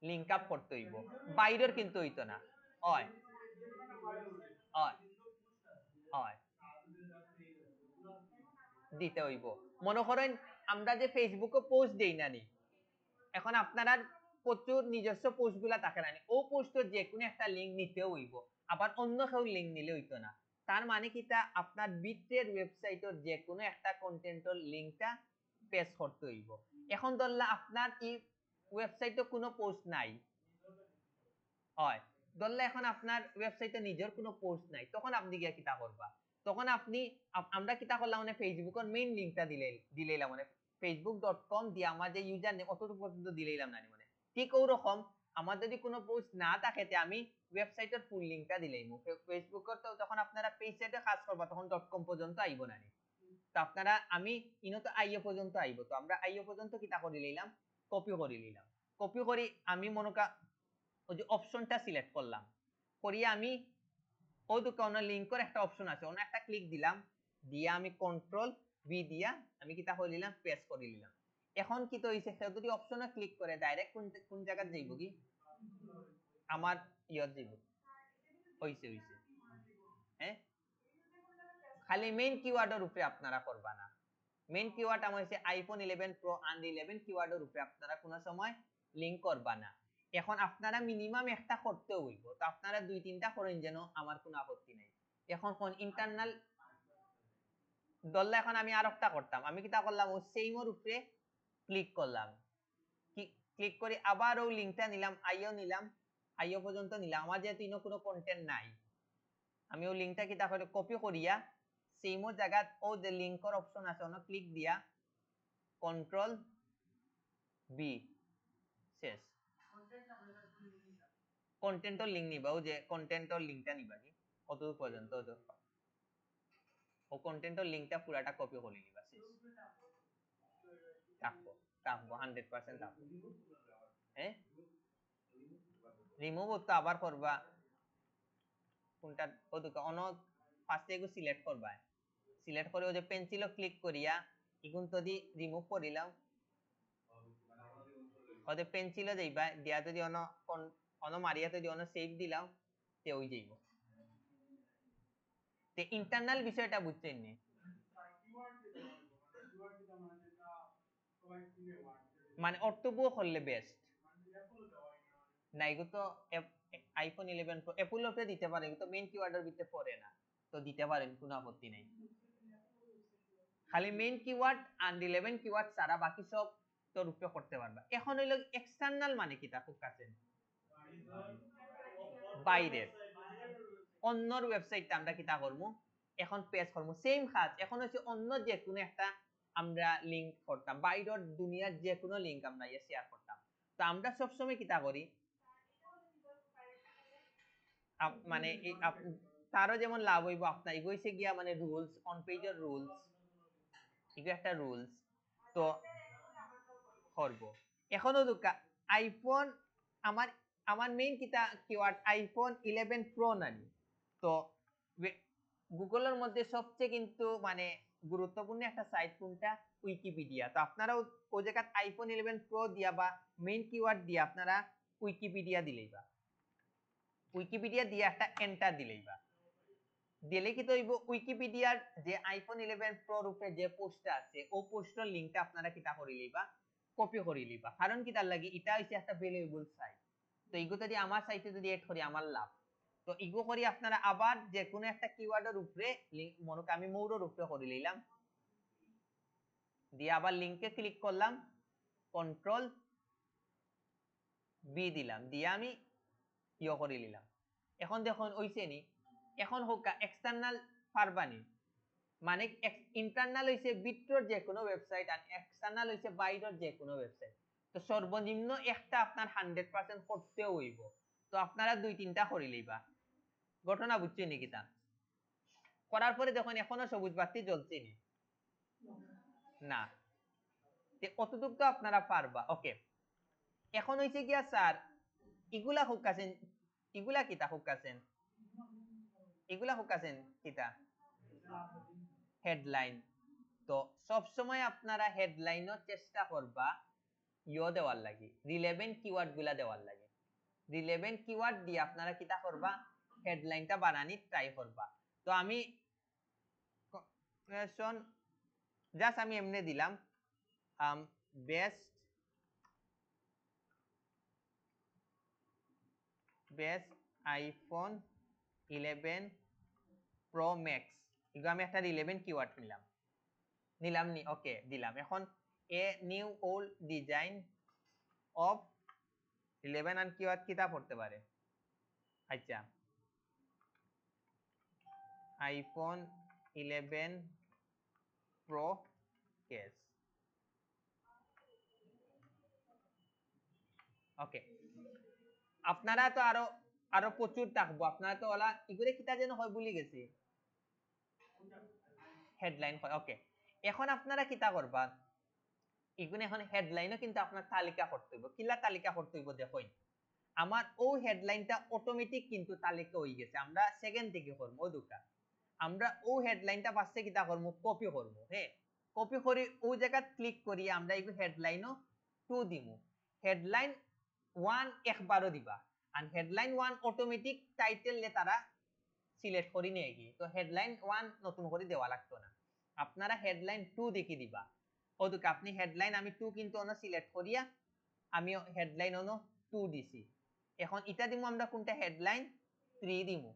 লিংক আপ করতে হইব বাইরের কিন্তু হইতো না হয় হয় হয় দিতে হইব মনে করেন আমরা যে ফেসবুকে পোস্ট দেই নানি এখন আপনারা প্রচুর নিজস্ব পোস্টগুলা থাকে না ও পোস্টের যে কোনো একটা লিংক নিতে হইব আবার অন্য কেউ লিংক নিলে হইতো না তার মানে কিটা আপনার বিট্রের ওয়েবসাইটের যে কোনো একটা কন্টেন্টের লিংকটা পেস্ট করতে হইব এখন ধরলা আপনার এই ওয়েবসাইটে কোনো পোস্ট নাই হয় ধরলে এখন আপনার ওয়েবসাইটে নিজের কোনো পোস্ট নাই তখন আপনি গিয়া কিতা করবা তখন আপনি আমরা কিতা করলাম মানে ফেসবুকের মেইন লিংকটা দিলাম মানে facebook.com দিয়ে আমার যে ইউজার নেম অতটুকু পর্যন্ত দিলাম না মানে ঠিক ওরকম আমার যদি কোনো পোস্ট না থাকে তে আমি ওয়েবসাইটের ফুল লিংকটা দিলাম ফেসবুকের তো তখন আপনারা পেজ সাইটে কাজ করবা তখন .com পর্যন্ত আইব না তো আপনারা আমি ইনো তো আইও পর্যন্ত আইব তো আমরা আইও পর্যন্ত কিতা করে লইলাম কপি করে নিলাম। কপি করে আমি মনে কা ওই যে অপশনটা সিলেক্ট করলাম, করিয়ে আমি ওই দোকানে লিংকের একটা অপশন আছে, ওনা একটা ক্লিক দিলাম, দিয়ে আমি কন্ট্রোল ভি দিয়া আমি কিতা করে নিলাম, পেস্ট করে নিলাম। এখন কি তো হইছে, সে যদি অপশনে ক্লিক করে ডাইরেক্ট কোন জায়গা যাইব কি আমার ইয়াত যাইব। হইছে হইছে। হ্যাঁ, খালি মেইন কিওয়ার্ডের উপরে আপনারা করবা না। মেইন কিওয়ার্ড আমার হইছে আইফোন 11 প্রো এন্ড 11 কিওয়ার্ডের উপরে আপনারা কোনো সময় লিংক করবা না। এখন আপনারা মিনিমাম একটা করতে হইব, তো আপনারা দুই তিনটা করেন যেন আমার কোনো আপত্তি নাই। এখন কোন ইন্টারনাল দললে এখন আমি আরেকটা করতাম, আমি কিটা করলাম, ওই সেইমর উপরে ক্লিক করলাম, ক্লিক করে আবার ওই লিংকটা নিলাম, আইও পর্যন্ত নিলাম। আমার যেহেতু ইনো কোনো কন্টেন্ট নাই, আমি ওই লিংকটা কিটা করে কপি করিয়া সেইমর জায়গা ও যে লিংকের অপশন আছে ওনো ক্লিক দিয়া কন্ট্রোল বি, শেষ। কন্টেন্টর লিংক নিবা, ও যে কন্টেন্টর লিংকটা নিবা কি কত পর্যন্ত, ও কন্টেন্টর লিংকটা পুরাটা কপি করে নিবা, শেষ। থাকবো থাকবো 100% থাকবো। হ্যাঁ, রিমুভ তো আবার করবা কোনটা, ও তো অন ফার্স্টে এগু সিলেক্ট করবা, সিলেক্ট করে ওই যে পেন্সিলও ক্লিক করিয়া ইগুন তো দি রিমুভ করিলাম, ওদের পেন্সিলও যাইবা দিয়া যদি অন মারিয়া যদি অন সেভ দিলাম তে ওই যাইব। তে ইন্টারনাল বিষয়টা বুঝছেন নি, মানে অর্থবুও করলে বেস্ট না। এগুলো তো আইফোন 11 প্রো অ্যাপল ওতে দিতে পারে, এগুলো তো মেইন কিওয়ার্ডের ভিতরে পড়ে না, তো দিতে পারেন, কোনো আপত্তি নাই। খালি মেইন কিওয়ার্ড আর 11 কিওয়ার্ড ছাড়া বাকি সব তো রূপে করতে পারবা। এখন হইল এক্সটার্নাল মানে কি, তা খুব কাছে বাইরের অন্যর ওয়েবসাইটটা আমরা কিতা করব, এখন পেজ করব সেম কাজ। এখন হচ্ছে অন্য যে কোনো একটা আমরা লিংক করতাম, বাইরের দুনিয়ার যে কোনো লিংক আমরা শেয়ার করতাম। তো আমরা সব সময় কিতা করি, মানে তারও যেমন লাভ হইব আপনার, এগোইছে গিয়া মানে রুলস অন পেজের রুলস, এগো একটা রুলস তো করব। এখনো দুকা আইফোন আমার আমার মেইন কিতা কিওয়ার্ড আইফোন 11 প্রো নানি, তো গুগলের মধ্যে সবচেয়ে কিন্তু মানে গুরুত্বপূর্ণ একটা সাইট কোনটা, উইকিপিডিয়া। তো আপনারা ওই জায়গা আইফোন 11 প্রো দিয়া বা মেইন কিওয়ার্ড দিয়া আপনারা উইকিপিডিয়া দিলেই বা উইকিপিডিয়া দিয়ে একটা এন্টার দিলেই বা দিলে কি তো উইকিপিডিয়ার যে আইফোন 11 প্রো রূপে যে পোস্টটা আছে ও পোস্টের লিংকটা আপনারা কিতা করে লইবা, কপি করে লইবা। কারণ কি তার লাগি এটা হইছে একটা ভ্যালুয়েবল সাইট, তো ইগো যদি আমার সাইটে যদি এড করি আমার লাভ। তো ইগো করি আপনারা আবার যে কোনো একটা কিওয়ার্ডের উপরে মনে করি আমি মৌরের উপরে করে লইলাম, দিয়ে আবার লিংকে ক্লিক করলাম, কন্ট্রোল বি দিলাম, দিয়ে আমি ইয়ে করে নিলাম। এখন দেখুন ওইছে নি, এখন হোক এক্সটার্নাল পারবানি, মানে ইন্টারনাল হইছে ভিতর যে কোনো ওয়েবসাইট আর এক্সটার্নাল হইছে বাইরের যে কোনো ওয়েবসাইট। তো সর্বনিম্ন একটা আপনার 100% করতে হইব, তো আপনারা দুই তিনটা করে লইবা। ঘটনা বুঝছেন নাকি তা করার পরে দেখুন এখনো সবুজ বাতি জ্বলছে নি না, অতটুক তো আপনারা পারবা। ওকে, এখন হইছে গিয়া স্যার এগুলা হোক আছেন, এগুলা কিতা হোক আছেন, এগুলা হোক আছেন কিতা হেডলাইন। তো সব সময় আপনারা হেডলাইনও চেষ্টা করবা ইও দেওয়ার লাগি, রিলেভেন্ট কিওয়ার্ড গুলা দেওয়ার লাগি। রিলেভেন্ট কিওয়ার্ড দিয়ে আপনারা কিতা করবা, হেডলাইনটা বানানি ট্রাই করবা। তো আমি জাস্ট আমি এমনি দিলাম বেস্ট আইফোন 11 প্রো ম্যাক্স, এগুলো আমি একটা রিলেভেন্ট কিওয়ার্ড নিলাম নি, ওকে দিলাম। এখন এ নিউ ওল্ড ডিজাইন অফ 11 আর কিওয়ার্ড কিতা পড়তে পারে, আচ্ছা আইফোন 11 প্রো কেস, ওকে। আপনারা তো আরো আরো প্রচুর থাকবো, আপনারা তো ওলা এগুলো কিতা যেন হয় ভুলে গেছি, হেডলাইন হয়। ওকে, এখন আপনারা কিতা করবা, এগুলো এখন হেডলাইনও কিন্তু আপনার তালিকা করতে হইব। কিলা তালিকা করতে হইব দেখুন, আমার ও হেডলাইনটা অটোমেটিক কিন্তু তালিকা হয়ে গেছে। আমরা সেকেন্ড থেকে করব ও দুটা, আমরা ও হেডলাইনটা পাশে কিটা করব, কপি করব। হ্যাঁ, কপি করে ও জায়গা ক্লিক করি আমরা এই হেডলাইনও 2 দিমু। হেডলাইন 1 একবারও দিবা, আর হেডলাইন 1 অটোমেটিক টাইটেল লে তারা সিলেক্ট করি নিয়ে গিয়ে, তো হেডলাইন 1 নতুন করে দেওয়া লাগতো না, আপনারা হেডলাইন 2 দেখে দিবা। ওদুকে আপনি হেডলাইন আমি 2 কিন্তু অন সিলেক্ট করিয়া আমি হেডলাইন অন 2 দিছি। এখন এটা দিমু আমরা কোনটা, হেডলাইন 3 দিমু।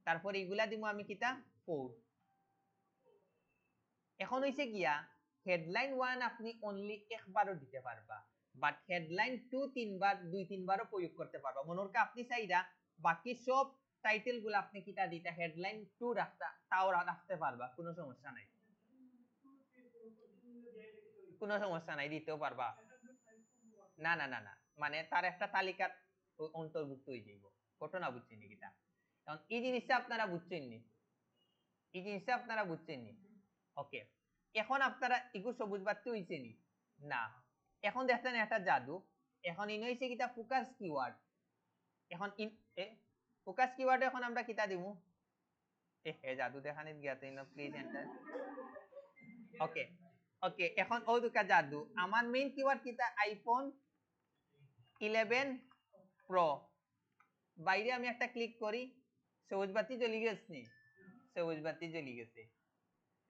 তারপর এগুলা দিমু আমি কিটা 4। এখন হইছে গিয়া হেডলাইন 1 আপনি অনলি একবারও দিতে পারবা, বাট হেডলাইন 2 তিনবার 2-3বারও প্রয়োগ করতে পারবা। মনোরকা আপনি চাইরা বাকি সব টাইটেল গুলো আপনি কিটা দিতা হেডলাইন 2 রাখতা, তাও রাখতে পারবা, কোনো সমস্যা নাই, কোনো সমস্যা নাই, দিতেও পারবা। না না না না, মানে তার একটা তালিকার অন্তর্ভুক্ত হয়ে যাইব। ঘটনা বুঝছেন নি কিটা? এখন এই জিনিসটা আপনারা বুঝছেন নি, এই জিনিসটা আপনারা বুঝছেন নি? ওকে, এখন আপনারা ইগু সবুজ বাতি হইছে নি? না, এখন দেখতেন একটা জাদু। এখন ইন হইছে কিটা ফোকাস কিওয়ার্ড। এখন ইন ফোকাস কিওয়ার্ড এখন আমরা কিটা দিমু? জাদু দেখানি গিয়াতে ইন প্লিজ এন্টার। ওকে ওকে, এখন ও দুকা জাদু আমার মেইন কিওয়ার্ড কিটা আইফোন 11 প্রো। বাইরে আমি একটা ক্লিক করি, সবুজ বাতি জ্বলি গেছে নি? সবুজ বাতি জ্বলি গেছে।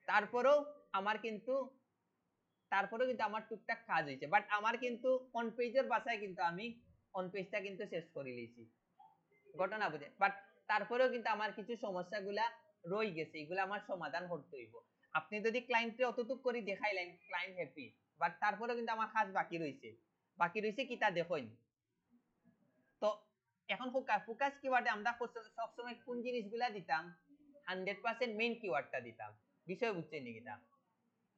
তারপরেও আমার কিন্তু আমার টুকটাক কাজ হয়েছে, বাট আমার কিন্তু অন পেজের বাসায় কিন্তু আমি অন পেজটা কিন্তু শেষ করে লিয়েছি। ঘটনা বুঝে, বাট তারপরেও কিন্তু আমার কিছু সমস্যাগুলা রয়ে গেছে, এগুলা আমার সমাধান করতে হইব। আপনি যদি ক্লায়েন্টে অতটুক করে দেখাইলেন ক্লায়েন্ট হ্যাপি, বাট তারপরেও কিন্তু আমার কাজ বাকি রয়েছে। বাকি রয়েছে কিটা দেখুন। তো এখন ফোকাস কিওয়ার্ডে আমরা সবসময় কোন জিনিসগুলা দিতাম, 100% মেইন কিওয়ার্ডটা দিতাম। বিষয় বুঝছেন নাকি?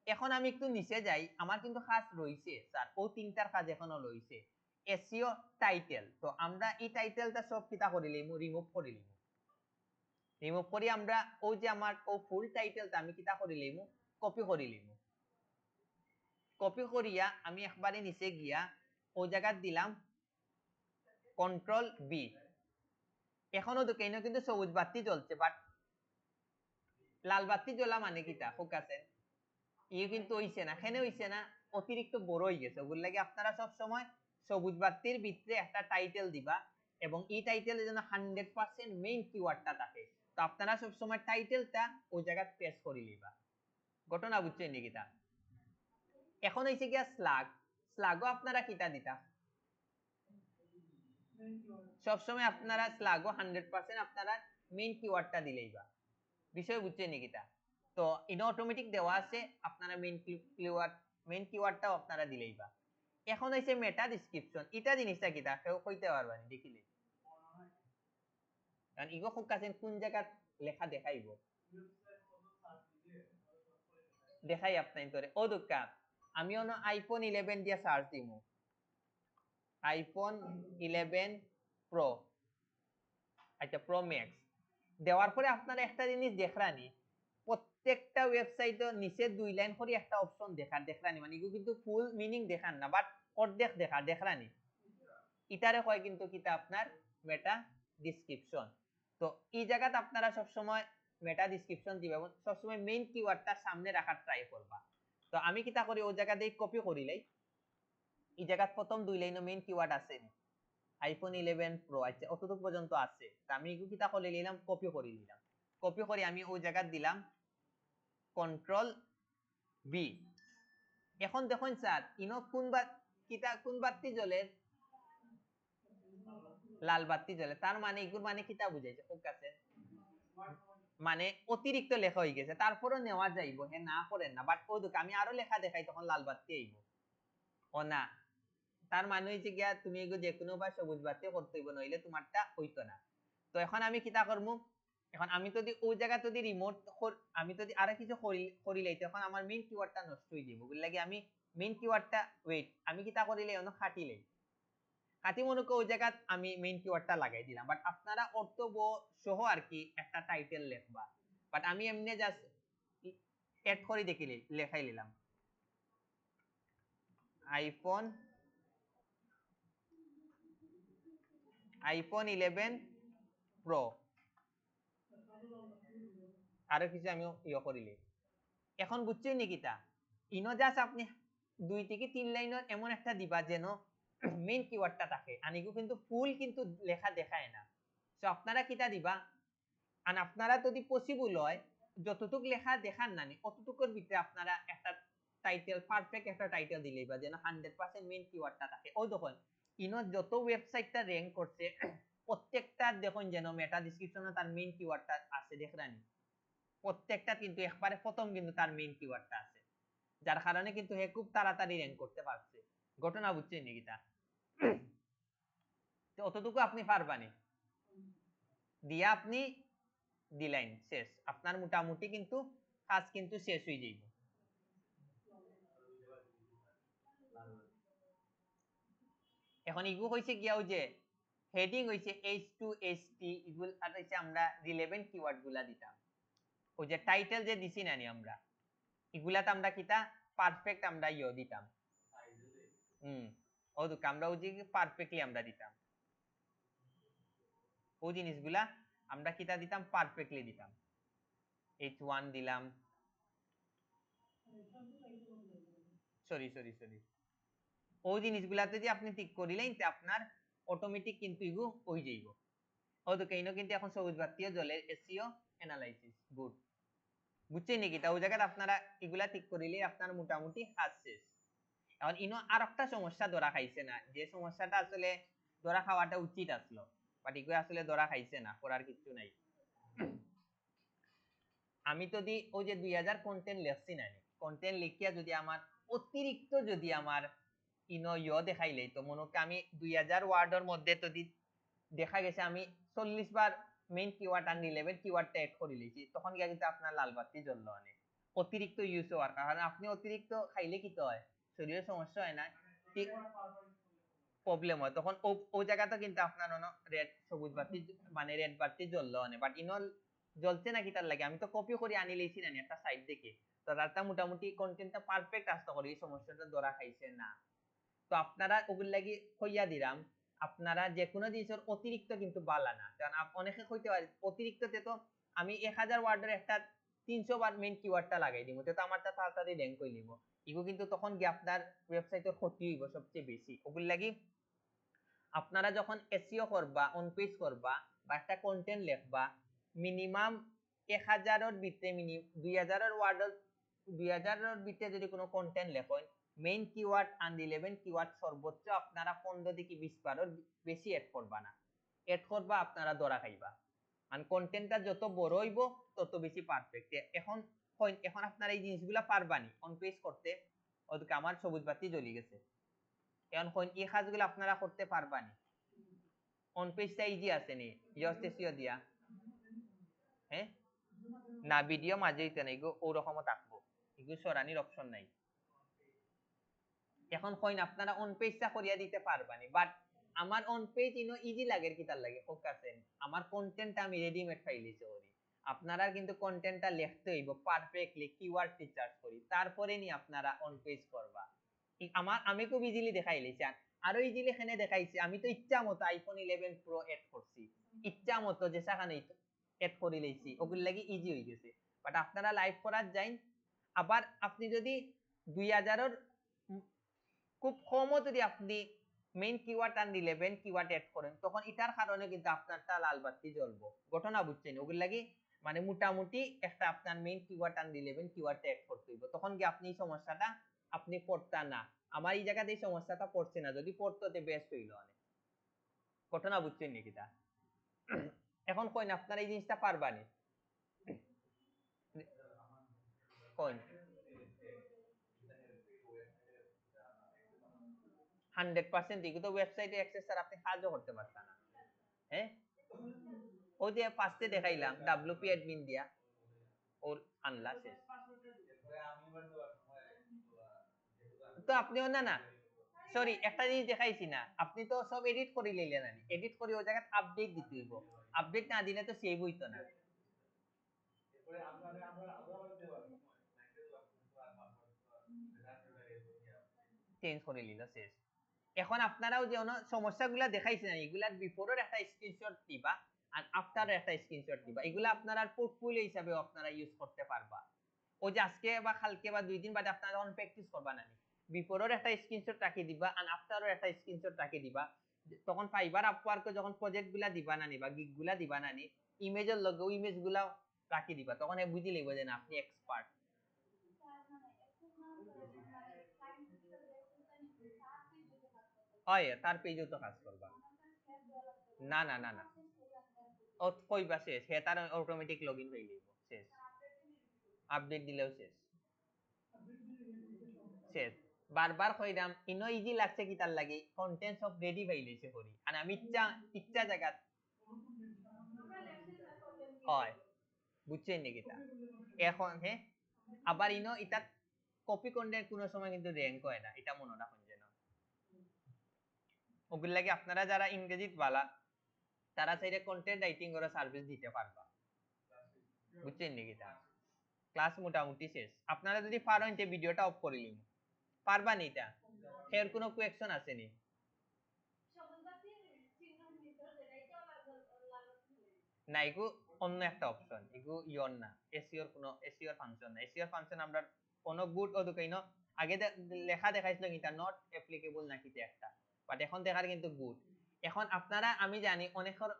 এখন আমি একটু নিচে যাই, আমার কিন্তু কাজ রয়েছে স্যার, ও তিনটার কাজ এখনো রয়েছে। এসইও টাইটেল, তো আমরা এই টাইটেলটা সব কিটা করে লিমু, রিমুভ করে লিমু। রিমুভ করি আমরা ও যে আমার ও ফুল টাইটেলটা আমি কিটা করে লিমু, কপি করে লিমু। কপি করিয়া আমি একবারে নিচে গিয়া ও জায়গা দিলাম কন্ট্রোল বি। এখনো তো কেন কিন্তু সবুজ বাতি জ্বলছে, বাট লাল বাতি জ্বলা মানে কিটা ফোকাসে ইয়ে কিন্তু হইছে না, এখানে হইছে না, অতিরিক্ত বড় হয়ে গেছে। ওগুলো লাগে আপনারা সব সময় সবুজ বাতির ভিতরে একটা টাইটেল দিবা, এবং এই টাইটেলের জন্য 100% মেইন কিওয়ার্ডটা থাকে। তো আপনারা সব সময় টাইটেলটা ওই জায়গায় পেস্ট করে লিবা। ঘটনা বুঝছেন নাকি? তা এখন হইছে গিয়া স্লাগ। স্লাগও আপনারা কিটা দিতা, সব সময় আপনারা স্লাগও 100% আপনারা মেইন কিওয়ার্ডটা দিলেই বা। বিষয় বুঝছেন নাকি? তা তো ইন অটোমেটিক দেওয়া আছে, আপনারা মেইন কিওয়ার্ডটাও আপনারা দিলেই বা। এখন হইছে মেটা ডেসক্রিপশন। এটা জিনিসটা কি তা কেউ কইতে পারবানি দেখিলে? কারণ ইগো ফোকাসেন কোন জায়গা লেখা দেখাইবো, দেখাই আপনাই তোরে ও দুকা। আমি অন আইফোন 11 দিয়া সার্চ দিমু, আইফোন 11 প্রো, আচ্ছা প্রো ম্যাক্স দেওয়ার পরে আপনারা একটা জিনিস দেখরানি, প্রত্যেকটা ওয়েবসাইটে নিচে 2 লাইন করে একটা অপশন দেখরানি, মানে এগুলো কিন্তু ফুল মিনিং দেখান না, বাট অর্ধেক দেখরানি। ইটারে হয় কিন্তু কিটা আপনার মেটা ডেসক্রিপশন। তো এই জায়গাতে আপনারা সব সময় মেটা ডেসক্রিপশন দিবেন, সব সময় মেইন কিওয়ার্ডটা সামনে রাখার ট্রাই করবা। তো আমি কিটা করি ওই জায়গা দিয়ে কপি করিলাই, এই জায়গাত প্রথম 2 লাইনে মেইন কিওয়ার্ড আছে আইফোন 11 প্রো, আচ্ছা অতটুকু পর্যন্ত আছে। তো আমি এগুলো কিটা করে নিলাম, কপি করে নিলাম। কপি করে আমি ওই জায়গা দিলাম কন্ট্রোল বি। এখন দেখুন স্যার ইনো কোন বাতি জ্বলে, লাল বাতি জ্বলে, তার মানে এগুলো মানে কিটা বুঝাইছে ফোকাসে, মানে অতিরিক্ত লেখা হয়ে গেছে, তারপরও নেওয়া যাইব, হ্যাঁ না করেন না, বাট ওই আমি আরো লেখা দেখাই তখন লাল বাতি আইব ও না। তার মানে হইছে গিয়া তুমি এগুলো যে কোনো বা সবুজ বাতি করতে হইব, নইলে তোমারটা হইতো না। তো এখন আমি কিটা করবো, এখন আমি যদি ওই জায়গা যদি রিমোট আমি যদি আরো কিছু করিলাই তখন আমার মেইন কিওয়ার্ডটা নষ্ট হয়ে যাবে, বুঝলে কি? আমি মেইন কিওয়ার্ডটা ওয়েট আমি কিটা করিলে অন্য খাটিলাই, কাটি মনে ওই জায়গা আমি মেইন কিওয়ার্ডটা লাগাই দিলাম, বাট আপনারা অর্থ সহ আর কি একটা টাইটেল লিখবা, বাট আমি এমনি জাস্ট এড করে দেখিলে লেখাই নিলাম। আইফোন 11 প্রো আরো কিছু আমি ইয়ে করিলি এখন বুঝছেন নাকি তা ইনো জাস্ট আপনি 2 থেকে 3 লাইনের এমন একটা দিবা যেন মেইন কিওয়ার্ডটা থাকে আনিগু কিন্তু ফুল কিন্তু লেখা দেখায় না সো আপনারা কিটা দিবা আর আপনারা যদি পসিবল হয় যতটুক লেখা দেখান না অতটুকুর ভিতরে আপনারা একটা টাইটেল পারফেক্ট একটা টাইটেল দিলেই বা যেন 100% মেইন কিওয়ার্ডটা থাকে ওই দেখুন ইনো যত ওয়েবসাইটটা র‍্যাঙ্ক করছে প্রত্যেকটা দেখুন যেন মেটা ডেসক্রিপশনে তার মেইন কিওয়ার্ডটা আছে দেখরানি প্রত্যেকটা কিন্তু একবারে প্রথম কিন্তু তার মেইন কিওয়ার্ডটা আছে যার কারণে কিন্তু হে খুব তাড়াতাড়ি র‍্যাঙ্ক করতে পারছে ঘটনা বুঝছেন নাকি তা তো অতটুকু আপনি পারবানি দিয়া আপনি দিলাইন শেষ আপনার মোটামুটি কিন্তু কাজ কিন্তু শেষ হয়ে যাইব এখন ইগু হইছে গিয়াও যে হেডিং হইছে H2HT ইগুল আর হইছে আমরা রিলেভেন্ট কিওয়ার্ড গুলা দিতাম ওই যে টাইটেল যে দিছি নানি আমরা এগুলাতে আমরা কিটা পারফেক্ট আমরা ইও দিতাম ও তো আমরা ওই যে পারফেক্টলি আমরা দিতাম ওই জিনিসগুলা আমরা কিটা দিতাম পারফেক্টলি দিতাম H1 দিলাম সরি ওই জিনিসগুলাতে যে আপনি টিক করিলেন তে আপনার অটোমেটিক কিন্তু ইগু হই যাইব ও তো কেন কিন্তু এখন সবুজ বাতিও জ্বলে এসইও অ্যানালাইসিস গুড বুঝছেন নাকি তা ওই জায়গায় আপনারা এগুলা টিক করিলে আপনার মোটামুটি কাজ শেষ এখন ইনো আর একটা সমস্যা ধরা খাইছে না যে সমস্যাটা আসলে ধরা খাওয়াটা উচিত আসলো বাট ইগু আসলে ধরা খাইছে না করার কিছু নাই আমি যদি ওই যে 2000 কন্টেন্ট লিখছি না কন্টেন্ট লিখিয়া যদি আমার অতিরিক্ত যদি আমার ইনো ইয় দেখাইলে তো মনে করি আমি 2000 ওয়ার্ডের মধ্যে যদি দেখা গেছে আমি 40 বার মেইন কিওয়ার্ড আর 11 কিওয়ার্ডটা এড করে লিখি তখন গিয়া কিন্তু আপনার লাল বাতি জ্বললো অনেক অতিরিক্ত ইউজ হওয়ার কারণে আপনি অতিরিক্ত খাইলে কি হয় শরীরের সমস্যা হয় না ঠিক প্রবলেম হয় তখন ও জায়গাটা কিন্তু আপনার রেড সবুজ বাতি মানে রেড বাতি জ্বললো অনেক বাট ইনল জ্বলছে না কি তার লাগে আমি তো কপি করে আনি লইছি না একটা সাইড দেখে তো রাতটা মোটামুটি কন্টেন্টটা পারফেক্ট আসতে করে এই সমস্যাটা ধরা খাইছে না তো আপনারা ওগুলো লাগি কইয়া দিলাম আপনারা যে কোনো জিনিসের অতিরিক্ত কিন্তু বালা না কারণ অনেকে কইতে পারে অতিরিক্ততে তো আমি 1000 ওয়ার্ডের একটা 300 বার মেইন কিওয়ার্ডটা লাগাই দিব তো আমারটা তাড়াতাড়ি র‍্যাঙ্ক হই লিব ইগো কিন্তু তখন কি আপনার ওয়েবসাইটের ক্ষতি হইব সবচেয়ে বেশি ওগুলো লাগি আপনারা যখন এসইও করবা অন পেজ করবা বা একটা কন্টেন্ট লিখবা মিনিমাম 1000 এর ভিতরে 2000 এর ওয়ার্ড 2000 এর ভিতরে যদি কোনো কন্টেন্ট লেখেন মেইন কিওয়ার্ড and 11 কিওয়ার্ড সর্বোচ্চ আপনারা 15 থেকে 20 বারের বেশি এড করবা না এড করবা আপনারা ধরা খাইবা আর কন্টেন্টটা যত বড় হইব তত বেশি পারফেক্ট এখন আপনারা এই জিনিসগুলা পারবানি অন পেজ করতে ওদিকে আমার সবুজ বাতি জ্বলি গেছে এখন কোন এই কাজগুলো আপনারা করতে পারবানি অন পেজটা ইজি আছে নি জাস্ট এসইও দিয়া হ্যাঁ না ভিডিও মাঝে হইতে নাই গো ওরকমও থাকবো এগুলো সরানির অপশন নাই এখন কইন আপনারা অন পেজটা করিয়া দিতে পারবানি বাট আমার অন পেজ ইনো ইজি লাগে কি তার লাগে ফোকাসেন আমার কন্টেন্টটা আমি রেডিমেড ফাইলিছে করি আপনারা কিন্তু কন্টেন্টটা লিখতে হইব পারফেক্টলি কিওয়ার্ড রিসার্চ করি তারপরে নি আপনারা অন পেজ করবা আমি খুব ইজিলি দেখাই লইছি আরো ইজিলি এখানে দেখাইছি আমি তো ইচ্ছা মতো আইফোন 11 প্রো এড করছি ইচ্ছা মতো যে সেখানে এড করে লইছি ওগুলো লাগি ইজি হয়ে গেছে বাট আপনারা লাইভ করার যাইন আবার আপনি যদি 2000 এর খুব কমও যদি আপনি মেইন কিওয়ার্ড আর 11 কিওয়ার্ড এড করেন তখন এটার কারণে কিন্তু আপনারটা লাল বাতি জ্বলবো ঘটনা বুঝছেন ওগুলো লাগি মানে মোটামুটি একটা আপনার মেইন কিওয়ার্ড আর 11 কিওয়ার্ড এড করতে হইব তখন কি আপনি এই সমস্যাটা আপনি পড়তা না আমার এই জায়গাতে এই সমস্যাটা পড়ছে না যদি পড়তো তে বেস্ট হইল অনেক ঘটনা বুঝছেন নাকি তা এখন কইন আপনারা এই জিনিসটা পারবানি কইন 100% এগুলো তো ওয়েবসাইটে অ্যাক্সেস ছাড়া আপনি কাজও করতে পারতেন না হ্যাঁ ওই যে ফার্স্টে দেখাইলাম ডব্লিউপি অ্যাডমিন দিয়া ওর আনলা শেষ তো আপনিও না সরি একটা জিনিস দেখাইছি না আপনি তো সব এডিট করে লইলেন না এডিট করে ওই জায়গায় আপডেট দিতে হইব আপডেট না দিলে তো সেভ হইতো না চেঞ্জ করে নিল শেষ। এখন আপনারাও যে সমস্যাগুলা দেখাইছেন এগুলার বিফোরের একটা স্ক্রিনশট দিবা আর আফটারের একটা স্ক্রিনশট দিবা, এগুলা আপনারা পোর্টফোলিও হিসাবে আপনারা ইউজ করতে পারবা। ওই যে আজকে বা কালকে বা 2 দিন বাদে আপনারা যখন প্র্যাকটিস করবা না, বিফোরের একটা স্ক্রিনশট রাখি দিবা আর আফটারের একটা স্ক্রিনশট রাখি দিবা, তখন ফাইবার আপওয়ার্কে যখন প্রজেক্ট গুলা দিবা না বা গিগ গুলা দিবা না ইমেজের লগে ওই ইমেজ গুলা রাখি দিবা, তখন বুঝি লিখবো যে না আপনি এক্সপার্ট। হয় তার পেজও তো কাজ করবা। না না না না, ও কইবা শেষ, হে তার অটোমেটিক লগইন হয়ে যাইব শেষ, আপডেট দিলেও শেষ শেষ। বারবার কইরাম ইনো ইজি লাগছে কি তার লাগি কন্টেন্টস অফ রেডি পাইলেছে করি আর আমি ইচ্ছা জায়গা হয় বুঝছেন নাকি তা। এখন হ্যাঁ আবার ইনো এটা কপি কন্টেন্ট কোনো সময় কিন্তু র্যাঙ্ক হয় না, এটা মনে রাখুন যেন। ওগুলো লাগে আপনারা যারা ইংরেজিত বালা তারা চাইলে কন্টেন্ট রাইটিং করে সার্ভিস দিতে পারবা, বুঝছেন নাকি তা। ক্লাস মোটামুটি শেষ, আপনারা যদি পারেন যে ভিডিওটা অফ করে নিন, পারবা নি এটা? এর কোনো কোয়েকশন আছে নি? না এগু অন্য একটা অপশন, এগু ইয়ন না, এসিওর কোনো এসিওর ফাংশন না। এসিওর ফাংশন আমরা কোনো গুড ও দুকাইন আগে লেখা দেখাইছিল এটা নট অ্যাপ্লিকেবল নাকিতে একটা, বাট এখন দেখার কিন্তু গুড। এখন আপনারা আমি জানি অনেকের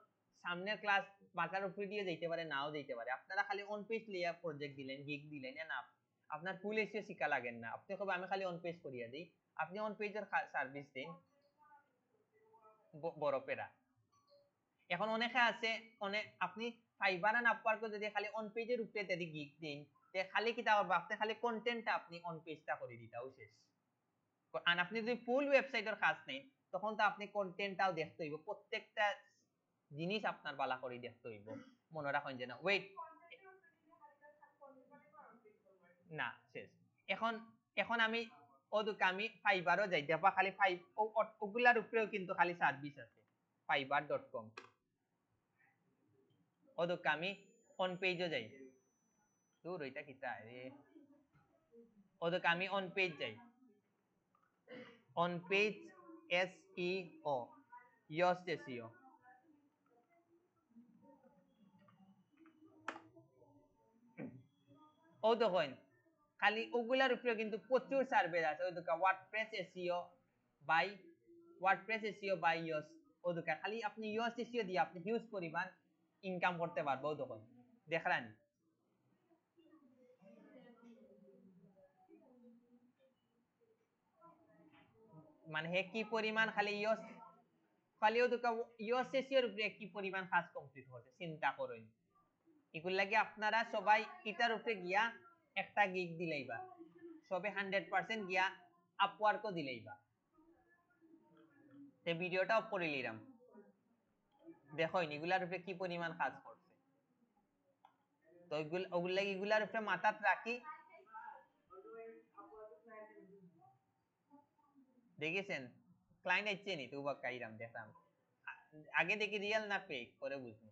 সামনের ক্লাস মাথার উপর দিয়ে যাইতে পারে নাও যাইতে পারে, আপনারা খালি অন পেজ লেয়ার প্রজেক্ট দিলেন গিগ দিলেন না, আপনার ফুল এসিও শিখা লাগেন না, আপনি কবে আমি খালি অন পেজ করিয়া দিই, আপনি অন পেজের সার্ভিস দিন বড় পেরা। এখন অনেকে আছে অনেক আপনি ফাইবার এন্ড আপওয়ার্কে যদি খালি অন পেজের উপরে যদি গিগ দিন তে খালি কি তাও আপনি খালি কন্টেন্টটা আপনি অন পেজটা করে দিতাও শেষ। আর আপনি যদি ফুল ওয়েবসাইটের কাজ নেন তখন তো আপনি কন্টেন্টটাও দেখতে হইব, প্রত্যেকটা জিনিস আপনার বালা করে দেখতে হইব, মনে রাখুন যে না ওয়েট না শেষ। এখন এখন আমি আমি ফাইবারও যাই দেখবা খালি ওগুলার উপরেও কিন্তু খালি সার্ভিস আছে fiverr.com, ওদক আমি অন পেজও যাই, দূর ওইটা কিতা রে, ওদক আমি অন পেজ যাই, on page SEO Yoast SEO, ও দেখুন খালি ওগুলার উপরে কিন্তু প্রচুর সার্ভে আছে, ওই দোকা ওয়ার্ডপ্রেস SEO বাই Yoast, ও দোকা খালি আপনি Yoast SEO দিয়ে আপনি হিউজ পরিমাণ ইনকাম করতে পারবো, ও দেখুন দেখলেন মানে হে কি পরিমাণ খালি খালি ও দোকা Yoast SEO এর উপরে কি পরিমাণ কাজ কমপ্লিট হচ্ছে চিন্তা করুন। এগুলো লাগে আপনারা সবাই এটার উপরে গিয়া একটা গিগ দিলেইবা, সবে 100% গিয়া আপওয়ার্কও দিলেইবা। তে ভিডিওটা অফ করে নিলাম, দেখো এগুলার উপরে কি পরিমাণ কাজ করছে, তো এগুলার উপরে মাথাত রাখি দেখেছেন ক্লায়েন্ট আইছে নি তো বা কাইরাম দেখলাম আগে দেখি রিয়েল না ফেক করে বুঝবো।